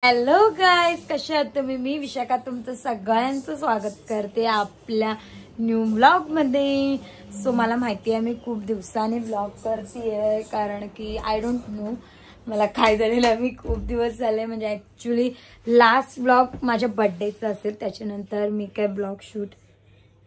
Hello guys, कशा आहात तुम्ही? मी विशाखा तुमचं सगळ्यांचं स्वागत करते आपल्या न्यू व्लॉग मध्ये। सो मला माहिती आहे मी खूप दिवसांनी व्लॉग करतेय, कारण की आय डोंट नो मला काय झालेलं। मी खूप दिवस झाले, म्हणजे ऍक्च्युली लास्ट व्लॉग माझ्या बर्थडेचा असेल, त्याच्यानंतर मी काय व्लॉग शूट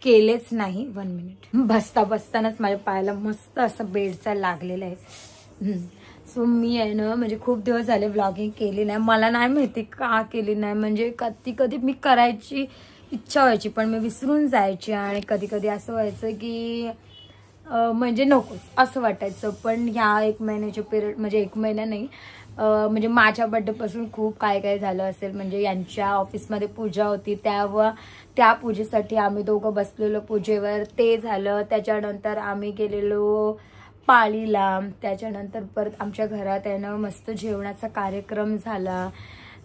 केलेच नाही। 1 मिनिट, बसता बसतानाच माझ्या पायाला मस्त असं बेडचा लागलेला आहे। सो मी आहे ना, म्हणजे खूप दिवस झाले व्लॉगिंग केली नाही। मला नाही माहिती का केली नाही, म्हणजे कधी कधी मी करायची इच्छा व्हायची पण मी विसरून जायची, आणि कधी कधी असं व्हायचं की म्हणजे नकोच असं वाटायचं। पण ह्या 1 महिन्याच्या पिरियड, म्हणजे 1 महिना नाही, म्हणजे माझ्या बर्थडेपासून खूप काय काय झालं असेल। म्हणजे यांच्या ऑफिसमध्ये पूजा होती, त्या पूजेसाठी आम्ही दोघं बसलेलो पूजेवर, ते झालं। त्याच्यानंतर आम्ही गेलेलो पाळीला, त्याच्यानंतर परत आमच्या घरात आहे ना मस्त जेवणाचा कार्यक्रम झाला।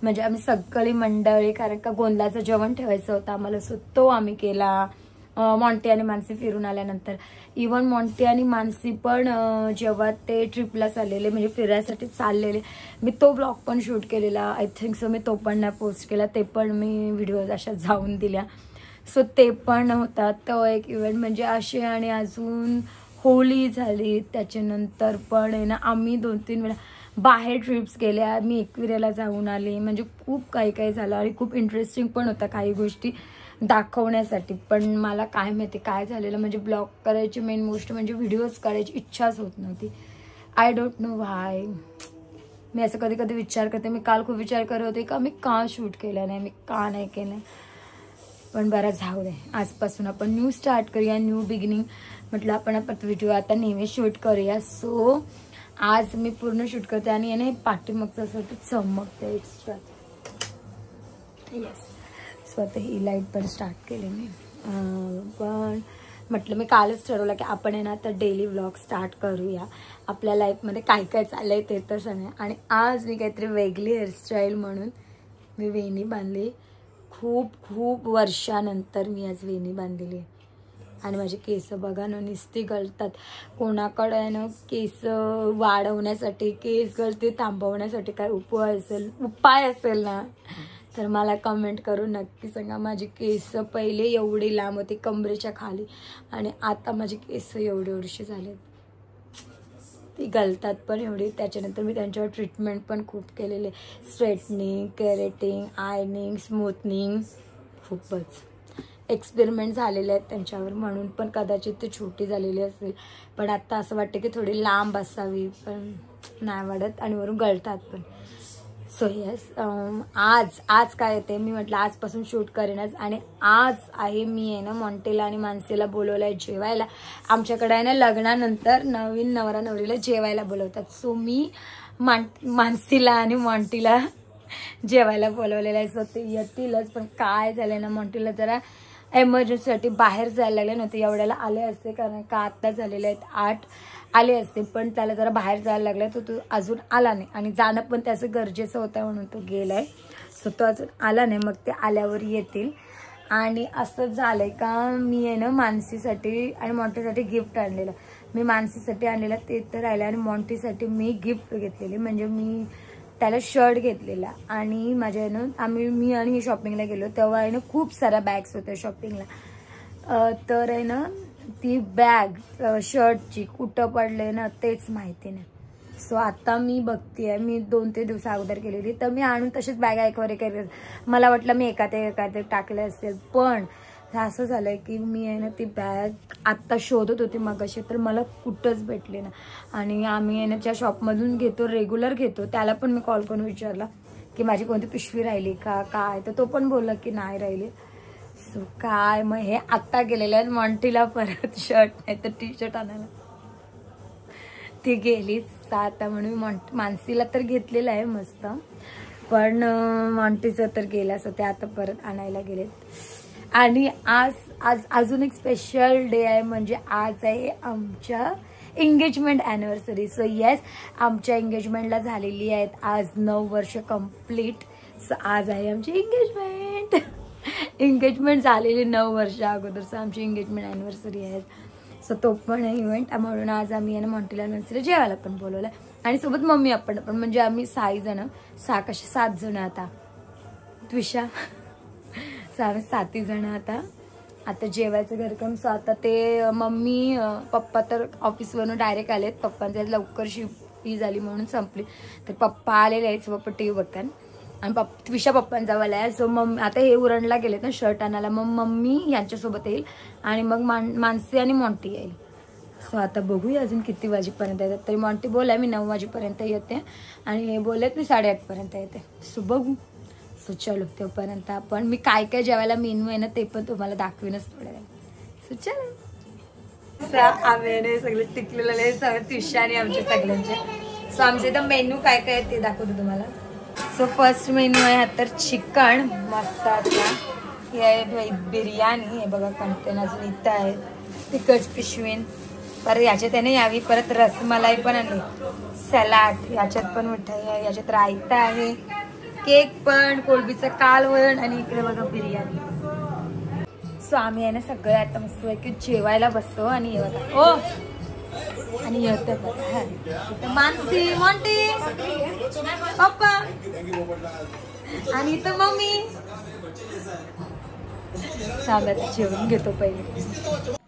म्हणजे आम्ही सगळी मंडळी, कारण का गोंधळाचं जेवण ठेवायचं होतं आम्हाला, सो तो आम्ही केला। मॉन्टी आणि मानसी फिरून आल्यानंतर, इवन मॉन्टी आणि मानसी पण जेव्हा ते ट्रिपला चाललेले, म्हणजे फिरायसाठी चाललेले, मी तो ब्लॉग पण शूट केलेला। आय थिंक सो मी तो पण नाही पोस्ट केला, ते पण मी व्हिडिओ अशा जाऊन दिल्या। सो ते पण होता तो एक इव्हेंट। म्हणजे असे, आणि अजून होळी झाली, त्याच्यानंतर पण आहे ना आम्ही 2-3 वेळा बाहेर ट्रिप्स केल्या। मी एकविरेला जाऊन आले, म्हणजे खूप काही काही झालं, आणि खूप इंटरेस्टिंग पण होता काही गोष्टी दाखवण्यासाठी। पण मला काय माहिती काय झालेलं, म्हणजे ब्लॉग करायची मेन गोष्ट म्हणजे व्हिडिओज करायची इच्छाच होत नव्हती। I don't know why. मी असं कधी कधी विचार करते, मी काल खूप विचार करत होते का मी का शूट केलं नाही, मी का नाही केलं। पण बरं जाऊ दे, आजपासून आपण न्यू स्टार्ट करूया, न्यू बिगिनिंग। म्हटलं आपण व्हिडिओ आता नेहमी शूट करूया। सो आज मी पूर्ण शूट करते, आणि याने पाठीमागचं असं चमकते एक्स्ट्रा। येस, सो आता ही लाईट पण स्टार्ट केली मी। पण म्हटलं मी कालच ठरवलं की आपण आहे ना तर डेली व्लॉग स्टार्ट करूया। आपल्या लाईफमध्ये काय काय चाललंय ते तर सांगा। आणि आज मी काहीतरी वेगळी हेअरस्टाईल म्हणून मी वेणी बांधली। खूप वर्षानंतर मी आज वेणी बांधलेली आहे, आणि माझे केस बघा ना नुसती गळतात। कोणाकडे आहे ना केस वाढवण्यासाठी, केस गळती थांबवण्यासाठी काय उपाय असेल ना, तर मला कमेंट करून नक्की सांगा। माझी केस पहिले एवढी लांब होती कमरेच्या खाली, आणि आता माझे केस एवढे झाले, ती गळतात पण एवढी। त्याच्यानंतर मी त्यांच्यावर ट्रीटमेंट पण खूप केलेले, स्ट्रेटनिंग, केरेटिंग, आयनिंग, स्मूथनिंग, खूपच एक्सपेरिमेंट झालेले आहेत त्यांच्यावर, म्हणून पण कदाचित ते छोटी झालेली असेल। पण आता असं वाटतं की थोडी लांब असावी, पण नाही वाढत, आणि वरून गळतात पण। सो येस, आज काय येते, मी म्हटलं आजपासून शूट करेनच। आणि आज आहे मी आहे ना मॉन्टीला आणि मानसीला बोलवलं आहे जेवायला। आमच्याकडे आहे ना लग्नानंतर नवीन नवरा नवरीला जेवायला बोलवतात। सो मी मानसीला आणि मॉन्टीला जेवायला बोलवलेलं आहे। सो ते येतीलच, पण काय झालं ना मॉन्टीला जरा एमर्जन्सीसाठी बाहेर जायला लागले नव्हते, एवढ्याला आले असते, कारण का आत्ता झालेले आहेत 8 आले असते, पण त्याला जरा बाहेर जायला लागलं तर तो अजून आला नाही, आणि जाणं पण त्याचं गरजेचं होतं म्हणून तो गेलाय। सो तो अजून आला नाही, मग ते आल्यावर येतील। आणि असं झालंय का मी आहे ना मानसीसाठी आणि मॉन्टीसाठी गिफ्ट आणलेलं। मी मानसीसाठी आणलेलं ते तर राहिलं, आणि मॉन्टीसाठी मी गिफ्ट घेतलेली, म्हणजे मी त्याला शर्ट घेतलेला। आणि माझ्या ना मी आणि शॉपिंगला गेलो तेव्हा आहे ना खूप साऱ्या बॅग्स होत्या शॉपिंगला, तर आहे ना ती बॅग शर्टची कुठं पडले ना तेच माहिती नाही। सो आता मी बघतीये, मी 2-3 दिवस अगोदर गेलेली, तर मी आणून तशीच बॅग एकवर केली। मला वाटलं मी एकात टाकले असेल, पण असं झालंय की मी आहे ना ती बॅग आत्ता शोधत होती मगाशी, तर मला कुठंच भेटली ना। आणि आम्ही आहे ना ज्या शॉपमधून घेतो, रेग्युलर घेतो, त्याला पण मी कॉल करून विचारला की माझी कोणती पिशवी राहिली का काय, तर तो पण बोलला की नाही राहिली। सो काय मग हे आत्ता गेलेलं आहे मॉन्टीला परत शर्ट नाही तर टी-शर्ट आणायला, ती गेलीच आता। म्हणून मानसीला तर घेतलेलं आहे मस्त, पण मॉन्टीचं तर गेलं, असं ते आता परत आणायला गेलेत। आणि आज अजून एक स्पेशल डे आहे, म्हणजे आज आहे आमच्या एंगेजमेंट ॲनिव्हर्सरी। सो येस, आमच्या एंगेजमेंटला झालेली आहेत आज 9 वर्ष कंप्लीट। सो आज आहे आमची एंगेजमेंट झालेली 9 वर्ष अगोदर, सो आमची एंगेजमेंट ॲनिव्हर्सरी आहे। सो तो पण इव्हेंट, म्हणून आज आम्ही आहे ना मॉन्टीला नर्सरीला जेवायला पण बोलवलं, आणि सोबत मम्मी आपण पण, म्हणजे आम्ही 6 जण, 7 जण आता त्विषा. सो आम्ही 7 जण आता जेवायचं कार्यक्रम. सो आता ते मम्मी पप्पा तर ऑफिसवरून डायरेक्ट आलेत. पप्पांच्या लवकर शिफ्ट झाली म्हणून संपली, तर पप्पा आलेले आहेत. सो पप्पा टीव्ही बघतात आणि त्विषा पप्पांचा वाला आहे. सो मम्मी आता हे उरणला गेलेत ना शर्ट आणायला, मग मम्मी यांच्यासोबत येईल आणि मग मानसी आणि मॉन्टी येईल. सो आता बघूया अजून किती वाजेपर्यंत येतात. तरी मॉन्टी बोलाय मी 9 वाजेपर्यंत येते आणि हे बोलत मी 8:30पर्यंत येते. सो बघू. सो चलो तोपर्यंत आपण मी काय काय जेवायला मेनू आहे ना ते पण तुम्हाला दाखवीनच थोड्या वेळ. सो चलो. आम्ही सगळे टिकलेले सगळे त्विषा आणि आमचे सगळ्यांचे. सो आमचे इथं मेनू काय काय आहे ते दाखवतो तुम्हाला. सो फर्स्ट मेनू आहे तर चिकन मस्त असा. हे आहे बिर्याणी. हे बघा कंटेन अजून इथं आहे. तिखट पिशवीन परत याच्यात आहे ना यावी. परत रसमलाई पण आणली. सॅलाड याच्यात पण मिठाई आहे. याच्यात रायता आहे. केक पण, कोलबीचं कालवण आणि इकडे बघा बिर्याणी. सो आम्ही आहे ना सगळे आता मस्त की जेवायला बसतो आणि येत ओ आणि येतं बघा मानसी मॉन्टी पप्पा आणि इथं मम्मी. सांगा जेवून घेतो पहिले.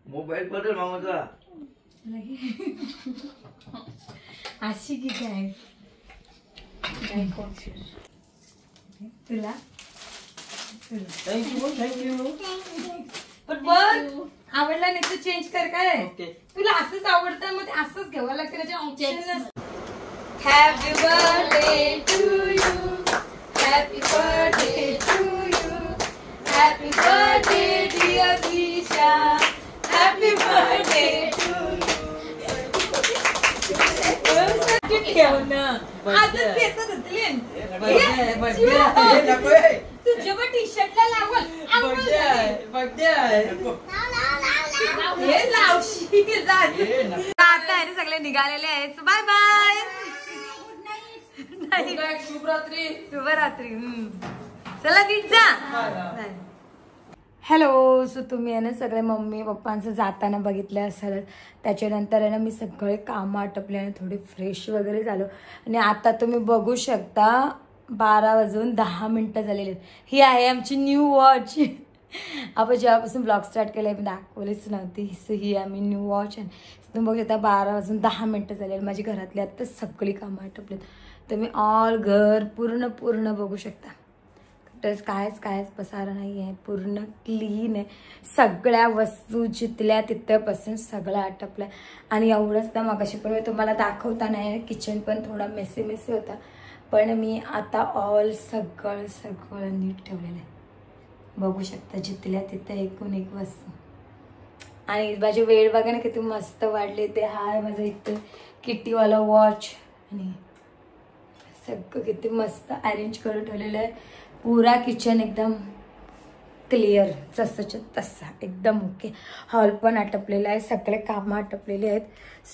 मोबाईल बदल मामाचा अशी की काय तुला थँक्यू पण बघ आवडला नाही तर चेंज कर. काय तुला असंच आवडतं मग असंच घ्यावं लागतं. त्याच्या option. Happy birthday to you. Happy birthday to you. Happy birthday dear Twisha. Happy birthday to you. आजच केस धुतले तुझ्या पण टी शर्टला लावल. आता आहे सगळे निघालेले आहेत. Bye bye. शुभरात्री. शुभरात्री. चला नीट जा. हॅलो. सो तुम्ही आहे ना सगळे मम्मी पप्पांचं जाताना बघितलं असाल. त्याच्यानंतर आहे ना मी सगळे कामं आटपले आणि थोडी फ्रेश वगैरे झालो आणि आता तुम्ही बघू शकता 12:10 झालेले आहेत. ही आहे आमची न्यू वॉच. आपण जेव्हापासून ब्लॉग स्टार्ट केला मी दाखवलीच नव्हती. सो ही आम्ही न्यू वॉच आहे. तुम्ही बघू शकता 12:10 झालेले. माझी घरातली आता सगळी कामं आटपलेत. तुम्ही ऑल घर पूर्ण बघू शकता. तर कायच पसारा नाही आहे. पूर्ण क्लीन आहे. सगळ्या वस्तू जिथल्या तिथपासून सगळं आटपलं आणि एवढंच ना मगाशी पण मी तुम्हाला दाखवता नाही. किचन पण थोडा मेसी होता पण मी आता ऑल सगळं नीट ठेवलेलं आहे. बघू शकता जिथल्या तिथं एकूण एक वस्तू. आणि माझी वेळ बघा ना किती मस्त वाढली. ते हा माझं इथं किटीवाला वॉच आणि सगळं किती मस्त अरेंज करून ठेवलेलं आहे. पुरा किचन एकदम क्लिअर जसंच्या तसा एकदम ओके. हॉल पण आटपलेला आहे. सगळे कामं आटपलेले आहेत.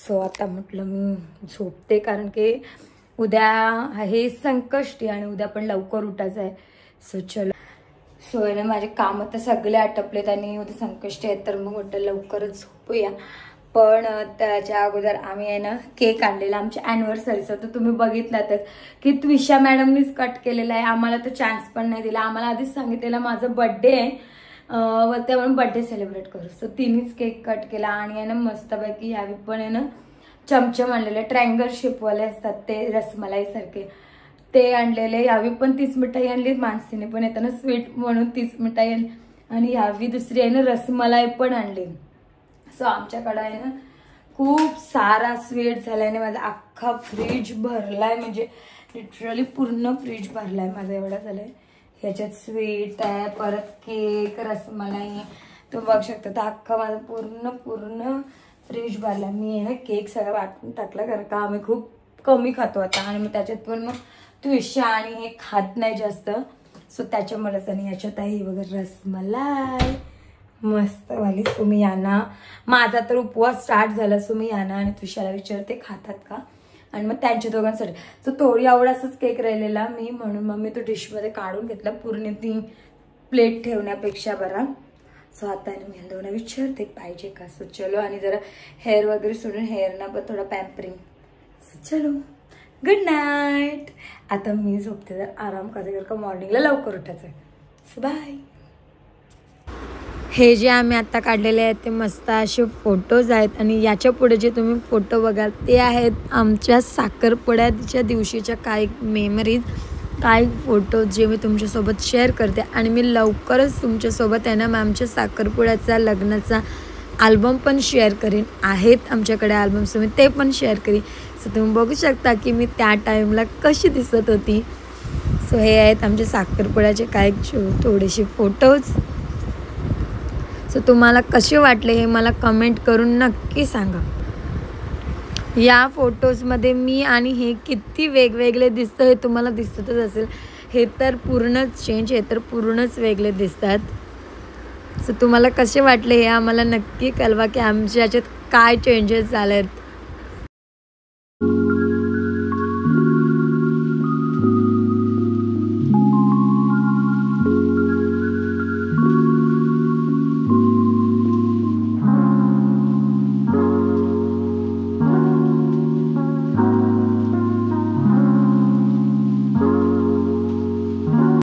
सो आता म्हटलं मी झोपते कारण की उद्या हे संकष्टी आणि उद्या पण लवकर उठायचं आहे. सो चलो. सो आहे ना माझे कामं तर सगळे आटपलेत आणि उद्या संकष्टी आहेत तर मग म्हटलं लवकरच झोपूया. पण त्याच्या अगोदर आम्ही आहे ना केक आणलेला आमच्या ॲनिव्हर्सरीचा. तर तुम्ही बघितलातच की त्विषा मॅडमनीच कट केलेला आहे. आम्हाला तर चान्स पण नाही दिला. आम्हाला आधीच सांगितलेलं माझं बड्डे आहे त्यामुळे बड्डे सेलिब्रेट करू. सो तिनेच केक कट केला आणि आहे ना मस्तपैकी ह्यावी पण आहे ना चमचम आणलेले ट्रायंगल शेपवाले असतात ते रसमलाईसारखे ते आणलेले. यावी पण 30 मिठाई आणली. मानसीने पण येताना स्वीट म्हणून 30 मिठाई आणली आणि यावी दुसरी आहे ना रसमलाई पण आणली. सो आमच्याकडे आहे ना खूप सारा स्वीट झालाय आणि माझा अख्खा फ्रीज भरलाय. म्हणजे लिटरली पूर्ण फ्रीज भरलाय माझा. एवढा झालाय. ह्याच्यात स्वीट आहे परत केक रसमलाई तुम्ही बघू शकता. तर अख्खा माझा पूर्ण फ्रीज भरला. मी आहे ना केक सगळं वाटून टाकला कारण का आम्ही खूप कमी खातो आता आणि मग त्याच्यात पण मग त्विषा आणि हे खात नाही जास्त. सो त्याच्यामुळेच. आणि ह्याच्यात आहे वगैरे रसमलाई मस्त वाली सुमियाना. माझा तर उपवास स्टार्ट झाला. सुमियाना आणि तुषाला विचारते खातात का, आणि मग त्यांच्या दोघांसाठी तो थोडी आवडाचाच केक राहिलेला मी, म्हणून मग मी तो डिशमध्ये काढून घेतला पूर्ण ती प्लेट ठेवण्यापेक्षा बरा. सो आता मी दोघांना विचारते पाहिजे का. सो चलो, आणि जरा हेअर वगैरे सोडून हेअरना पण थोडा पॅम्परिंग. सो चलो, गुड नाईट. आता मी झोपते, जर आराम करते कारण का मॉर्निंगला लवकर उठायचं आहे. So bye. हे जे आम्ही आता काढलेले आहेत ते मस्त असे फोटोज आहेत, आणि याच्या पुढे जे तुम्ही फोटो बघाल ते आहेत आमच्या साखरपुड्याच्या दिवशीच्या काही मेमरीज, काही फोटोज जे मी तुमच्यासोबत शेअर करते. आणि मी लवकरच तुमच्यासोबत आहे ना आमच्या साखरपुड्याचा लग्नाचा आल्बम पण शेअर करीन. आहेत आमच्याकडे आल्बम्स, मी ते पण शेअर करीन. सो तुम्ही बघू शकता की मी त्या टाईमला कशी दिसत होती. सो हे आहेत आमचे साखरपुड्याचे काही थोडेसे फोटोज. सो तुम्हाला कसे वाटले हे मला कमेंट करून नक्की सांगा. या फोटोजमध्ये मी आणि हे किती वेगवेगळे दिसतं हे तुम्हाला दिसतच असेल. हे तर पूर्णच चेंज, हे तर पूर्णच वेगळे दिसतात. सो तुम्हाला कसे वाटले हे आम्हाला नक्की कळवा की आमच्या याच्यात काय चेंजेस झाले आहेत.